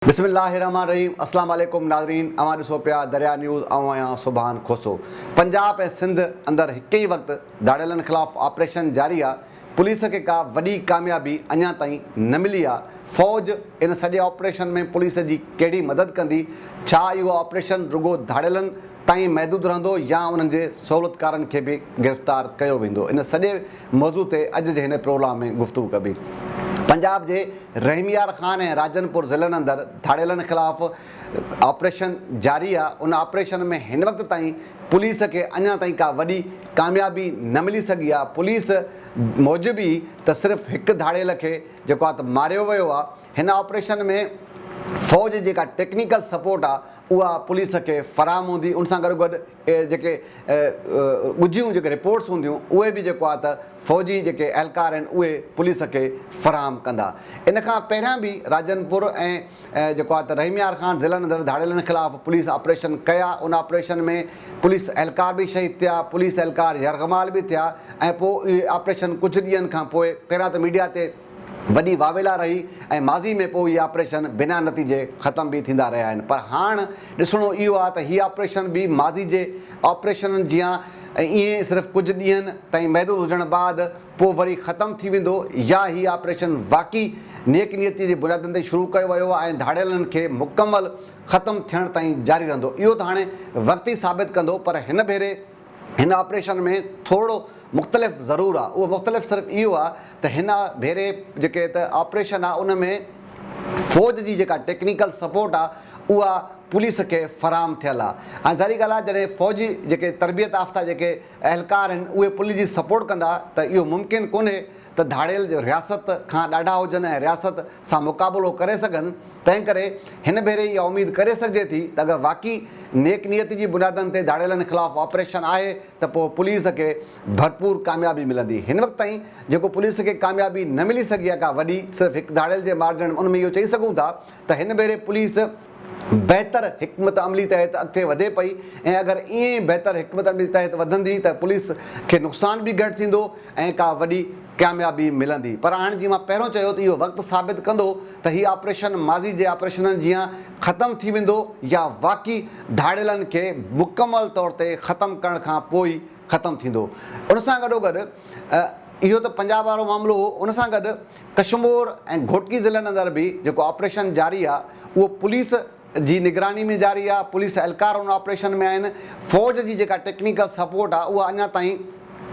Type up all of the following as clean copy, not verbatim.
बिस्मिल्लाहिर्रहमानिर्रहीम। अस्सलाम वालेकुम नाज़रीन। अवां ॾिसो पिया दरिया न्यूज़। आहियां सुभान खोसो। पंजाब ऐं सिंध अंदरि हिक ई वक़्तु धाड़ेलनि ख़िलाफ़ ऑपरेशन जारी आहे। पुलिस खे का वॾी कामयाबी अञा ताईं न मिली आहे। फ़ौज इन सॼे ऑपरेशन में पुलिस जी कहिड़ी मदद कंदी? छा इहो ऑपरेशन रुगो धाड़ेलनि ताईं महदूदु रहंदो या उन्हनि जे सहूलियतकारनि खे बि गिरफ़्तार कयो वेंदो? इन सॼे मौज़ू ते अॼु जे हिन प्रोग्राम में गुफ़्तगू कबी। पंजाब जे रहमियार ख़ान ऐं राजनपुर ज़िलनि अंदरि धाड़ेलनि ख़िलाफ़ ऑपरेशन जारी आहे। उन ऑपरेशन में हिन वक़्त ताईं पुलिस खे अञा ताईं का वॾी कामयाबी न मिली सघी आहे। पुलिस मूजिबि ई त सिर्फ़ु हिकु धाड़ेल खे जेको आहे त मारियो वियो आहे। हिन ऑपरेशन में फ़ौज जेका टेक्निकल सपोर्ट आहे उहा पुलिस खे फ़राहम हूंदी। उन सां गॾु गॾु जेके ॻुझियूं जेके रिपोर्ट्स हूंदियूं उहे बि जेको आहे त फ़ौजी जेके एहलकार आहिनि उहे पुलिस खे फ़राहम कंदा। इन खां पहिरियां बि राजनपुर ऐं जेको आहे त रहमियार ख़ान ज़िलनि अंदरि धाड़ेलनि ख़िलाफ़ पुलिस ऑपरेशन कया। उन ऑपरेशन में पुलिस एहलकार बि शहीद थिया, पुलिस एहलकार यरगमाल बि थिया। ऐं पोइ इहे ऑपरेशन कुझु ॾींहंनि खां पोइ पहिरियां त मीडिया ते वॾी वावेला रही ऐं माज़ी में पोइ इहे ऑपरेशन बिना नतीजे ख़तम बि थींदा रहिया आहिनि। पर हाणे ॾिसणो इहो आहे त हीअ ऑपरेशन बि माज़ी जे ऑपरेशननि जीअं ईअं सिर्फ़ु कुझु ॾींहंनि ताईं महदूदु हुजण बाद पोइ वरी ख़तमु थी वेंदो या हीअ ऑपरेशन वाक़ई नेक नियती जे बुनियादनि ते शुरू कयो वियो आहे ऐं धाड़ेलनि खे मुकमल ख़तमु थियण ताईं जारी रहंदो। इहो त हाणे वक़्तु ई साबित कंदो। पर हिन भेरे हिन ऑपरेशन में थोरो मुख़्तलिफ़ ज़रूरु आहे। उहो मुख़्तलिफ़ सिर्फ़ु इहो आहे त हिन भेरे जेके त ऑपरेशन आहे उन में फ़ौज जी जेका टेक्निकल सपोर्ट आहे उहा पुलिस खे फ़राहम थियल आहे। हाणे ज़ाहिरी ॻाल्हि आहे जॾहिं फ़ौजी जेके तरबियत याफ़्ता जेके एहलकार आहिनि उहे पुलिस जी सपोर्ट कंदा त इहो मुमकिन कोन्हे त धाड़ेल जो रियासत खां ॾाढा हुजनि ऐं रियासत सां मुक़ाबिलो करे सघनि। तंहिं करे हिन भेरे इहा उमेदु करे सघिजे थी त अगरि वाक़ई नेक नियत जी बुनियादनि ते धाड़ेलनि ख़िलाफ़ु ऑपरेशन आहे त पोइ पुलिस खे भरपूर कामयाबी मिलंदी। हिन वक़्त ताईं जेको पुलिस खे कामयाबी न मिली सघी आहे का वॾी सिर्फ़ु हिकु धाड़ेल जे मार्जन उन में इहो चई सघूं था त हिन भेरे पुलिस बहितर हिकमत अमली तहत अॻिते वधे पई। ऐं अगरि ईअं बहितर हिकमत अमली तहत वधंदी त पुलिस खे नुक़सान बि घटि थींदो ऐं का वॾी कामयाबी मिलंदी। पर हाणे जीअं मां पहिरियों चयो त इहो वक़्तु साबित कंदो त हीअ ऑपरेशन माज़ी जे ऑपरेशननि जीअं ख़तमु थी वेंदो या वाक़ई धाड़ेलनि खे मुकमल तौर ते ख़तमु करण खां पोइ ख़तमु थींदो। उन सां गॾोगॾु इहो त पंजाब वारो मामिलो हो। उन सां गॾु कशमोर ऐं घोटकी ज़िलनि अंदरि बि जेको ऑपरेशन जारी आहे उहो पुलिस जी निगरानी में जारी आहे। पुलिस एहलकार उन ऑपरेशन में आहिनि। फ़ौज जी जेका टेक्निकल सपोर्ट आहे उहा अञा ताईं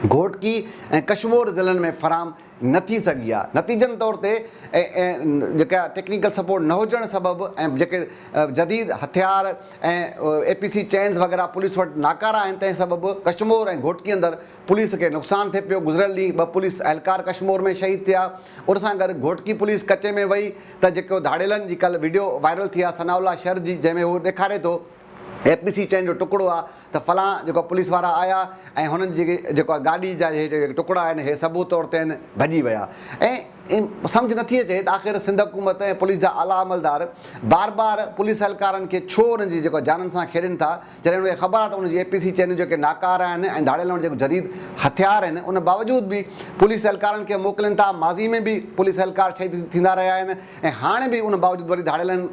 घोटकी ऐं कशमोर ज़िलनि में फ़राहम न थी सघी आहे। नतीजनि तौर ते जेका टेक्निकल सपोर्ट न हुजण सबबि ऐं जेके जदीद हथियार ऐं APC चैन्स वग़ैरह पुलिस वटि नाकारा आहिनि तंहिं सबबि कशमोर ऐं घोटकी अंदरि पुलिस खे नुक़सानु थिए पियो। गुज़िरियल ॾींहुं 2 पुलिस एहलकार कशमोर में शहीद थिया। उन सां गॾु घोटकी पुलिस कचे में वई त जेको धाड़ेलनि जी कल्ह वीडियो वायरल थी आहे सनाउल्ला शहर जी, जंहिंमें उहो ॾेखारे थो APC चैन जो टुकड़ो आहे त फलां जेको पुलिस वारा आया ऐं हुननि जी जेको आहे गाॾी जा जेके टुकड़ा आहिनि हे सबूत तौर ते आहिनि भॼी विया। ऐं सम्झ नथी अचे त आख़िर सिंध हुकूमत ऐं पुलिस जा आला अमलदार बार बार पुलिस एहलकारनि खे छो उन्हनि जी जेको जाननि सां खेॾनि था जॾहिं उनखे ख़बर आहे त उनजी APC चैन जेके नाकारा आहिनि ऐं धाड़ेलनि वटि जेको जदीद हथियार आहिनि उन बावजूदि बि पुलिस एहलकारनि खे मोकिलनि था। माज़ी में बि पुलिस एहलकार शहीद थींदा रहिया आहिनि ऐं हाणे बि उन बावजूदि वरी धाड़ेलनि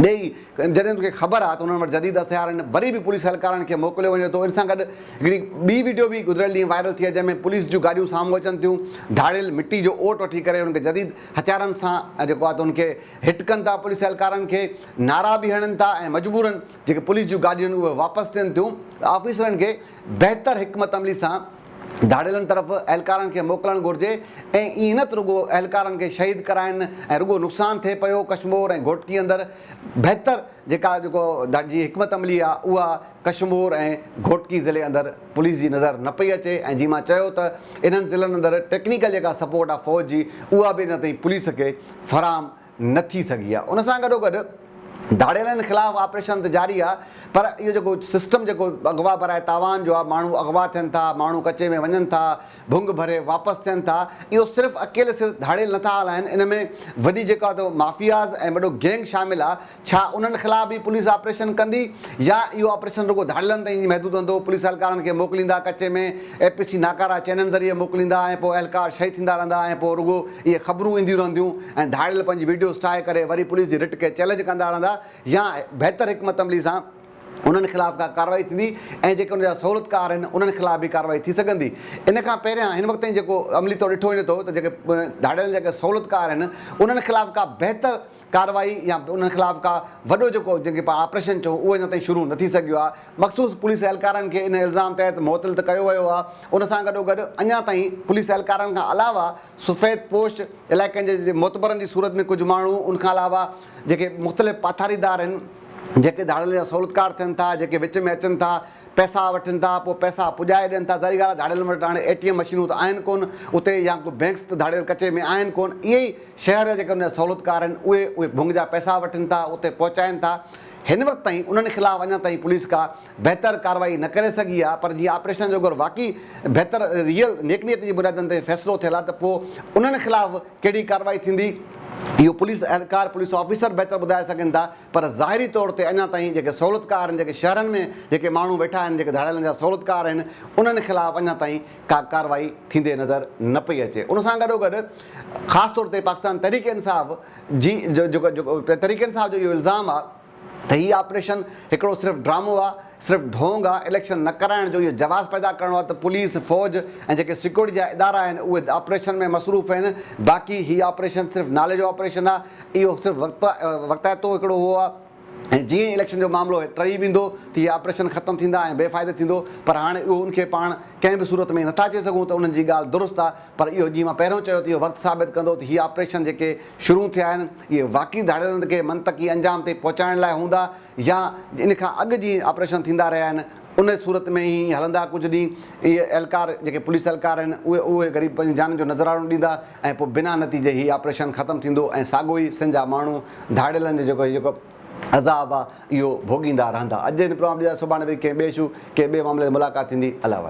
ॾेई जॾहिं उनखे ख़बर आहे त उन्हनि वटि जदीद हथियार आहिनि वरी बि पुलिस एहलकारनि खे मोकिलियो वञे थो। इन सां गॾु हिकिड़ी ॿी वीडियो बि गुज़िरियल ॾींहुं वायरल थी आहे जंहिंमें पुलिस जूं गाॾियूं साम्हूं अचनि थियूं। धाड़ेल मिटी जो ओट वठी करे उनखे जदीद हथियारनि सां जेको आहे त उनखे हिट कनि था। पुलिस एहलकारनि खे नारा बि हणनि था ऐं मजबूरनि जेके पुलिस जूं गाॾियूं आहिनि उहे वापसि थियनि थियूं। ऑफिसरनि खे बहितर हिकमत अमली सां धाड़ेलनि तरफ़ एहलकारनि खे मोकिलणु घुरिजे ऐं ईअं न त रुगो एहलकारनि खे शहीद कराइनि ऐं रुगो नुक़सानु थिए पियो कशमोर ऐं घोटकी अंदरि। बहितर जेको जी हिकमत अमली आहे उहा कशमोर ऐं घोटकी ज़िले अंदरि पुलिस जी नज़र न पई अचे। ऐं जीअं मां चयो त इन्हनि ज़िलनि अंदरि टेक्निकल जेका सपोर्ट आहे फ़ौज जी उहा बि अञा ताईं पुलिस खे फ़राहम न थी सघी आहे। उन सां गॾोगॾु धाड़ेलनि ख़िलाफ़ु ऑपरेशन त जारी आहे, पर इहो जेको सिस्टम जेको अगवा भराए तावान जो आहे, माण्हू अगवा थियनि था, माण्हू कचे में वञनि था, भुंग भरे वापसि थियनि था, इहो सिर्फ़ु अकेले सिर्फ़ु धाड़ेल नथा हलाइनि, इन में वॾी जेका त माफ़ियाज़ ऐं वॾो गैंग शामिल आहे। छा उन्हनि ख़िलाफ़ु बि पुलिस ऑपरेशन कंदी या इहो ऑपरेशन रुॻो धाड़ेलनि ताईं महदूद हूंदो? पुलिस एहलकारनि खे मोकिलींदा कचे में, APC नाकारा चैनल ज़रिए मोकिलींदा ऐं पोइ एहलकार शहीद थींदा रहंदा ऐं पोइ रुॻो इहे ख़बरूं ईंदियूं रहंदियूं ऐं धाड़ेल पंहिंजी वीडियोज़ ठाहे करे वरी पुलिस जी रिट खे चैलेंज कंदा रहंदा, या बहितर हिकमत अमली सां उन्हनि ख़िलाफ़ु का कार्रवाई थींदी ऐं जेके उन जा सहूलियतकार आहिनि उन्हनि ख़िलाफ़ु बि कार्रवाई थी सघंदी? इन खां पहिरियां हिन वक़्त ताईं जेको अमली तौरु ॾिठो वञे थो त जेके धाड़ेल जेके सहूलियतकार आहिनि उन्हनि ख़िलाफ़ु का बहितर कार्रवाई या उन्हनि ख़िलाफ़ु का वॾो जेको जेके पाण ऑपरेशन चऊं उहो अञा ताईं शुरू न थी सघियो आहे। मख़सूस पुलिस एहलकारनि खे इन इल्ज़ाम तहत मुअतल त कयो वियो आहे। उन सां गॾोगॾु अञा ताईं पुलिस एहलकारनि खां अलावा सफ़ेद पोश इलाइक़नि जे मोतबरनि जी सूरत में कुझु माण्हू, उनखां अलावा जेके मुख़्तलिफ़ पाथारीदार आहिनि, जेके धाड़ेल जा सहूलियतकार थियनि था, जेके विच में अचनि था, पैसा वठनि था, पोइ पैसा पुॼाए ॾियनि था। ज़ाहिर ॻाल्हि आहे धाड़ेल वटि हाणे ATM मशीनूं त आहिनि कोन उते, या को बैंक्स त धाड़ेल कचे में आहिनि कोन। इहे ई शहर जा जेके उन जा सहूलियतकार आहिनि उहे भुंग जा पैसा वठनि था, उते पहुचाइनि था। हिन वक़्त ताईं उन्हनि ख़िलाफ़ु अञा ताईं पुलिस का बहितर कार्रवाई न करे सघी आहे। पर जीअं ऑपरेशन जो अगरि वाक़ई बहितर रियल नेकनियत जी बुनियादनि ते फ़ैसिलो थियल आहे त पोइ उन्हनि ख़िलाफ़ु कहिड़ी कार्रवाई थींदी इहो पुलिस एहलकार, पुलिस ऑफिसर बहितर ॿुधाए सघनि था। पर ज़ाहिरी तौर ते अञा ताईं जेके सहूलियतकार आहिनि, जेके शहरनि में जेके माण्हू वेठा आहिनि, जेके धाड़ेलनि जा सहूलियतकार आहिनि, उन्हनि ख़िलाफ़ु अञा ताईं का कार्रवाई थींदे नज़र न पई अचे। उन सां गॾोगॾु ख़ासि तौर ते पाकिस्तान तहरीक इंसाफ़ जी जेको तहरीक इंसाफ़ जो इहो इल्ज़ाम आहे त हीअ ऑपरेशन हिकिड़ो सिर्फ़ु ड्रामो आहे, सिर्फ़ु ढोंग आहे, इलेक्शन न कराइण जो इहो जवाज़ पैदा करिणो आहे त पुलिस फ़ौज ऐं जेके सिक्योरिटी जा इदारा आहिनि उहे ऑपरेशन में मसरूफ़ आहिनि। बाक़ी हीअ ऑपरेशन सिर्फ़ु नाले जो ऑपरेशन आहे, इहो सिर्फ़ु वक़्ताइतो हिकिड़ो उहो आहे। ऐं जीअं इलेक्शन जो मामिलो टही वेंदो त हीअ ऑपरेशन ख़तमु थींदा ऐं बेफ़ाइदो थींदो। पर हाणे उहो उनखे पाण कंहिं बि सूरत में नथा चई सघूं त उन्हनि जी ॻाल्हि दुरुस्त आहे। पर इहो जीअं मां पहिरियों चयो त इहो वक़्तु साबित कंदो त हीअ ऑपरेशन जेके शुरू थिया आहिनि इहे वाक़ई धाड़ेलनि खे मंतक़ी अंजाम ते पहुचाइण लाइ हूंदा या इन खां अॻु जीअं ऑपरेशन थींदा रहिया आहिनि उन सूरत में ई हलंदा कुझु ॾींहं। इहे एहलकार जेके पुलिस एहलकार आहिनि उहे ग़रीब पंहिंजी जान जो नज़रानो ॾींदा ऐं पोइ बिना नतीजे हीअ ऑपरेशन ख़तमु थींदो ऐं साॻियो ई सिंध जा माण्हू धाड़ेलनि जो जेको अज़ाब आहे इहो भोॻींदा रहंदा। अॼु हिन प्रोग्राम जे सुभाणे वरी कंहिं ॿिए मामले ते मुलाक़ात थींदी। अलाह।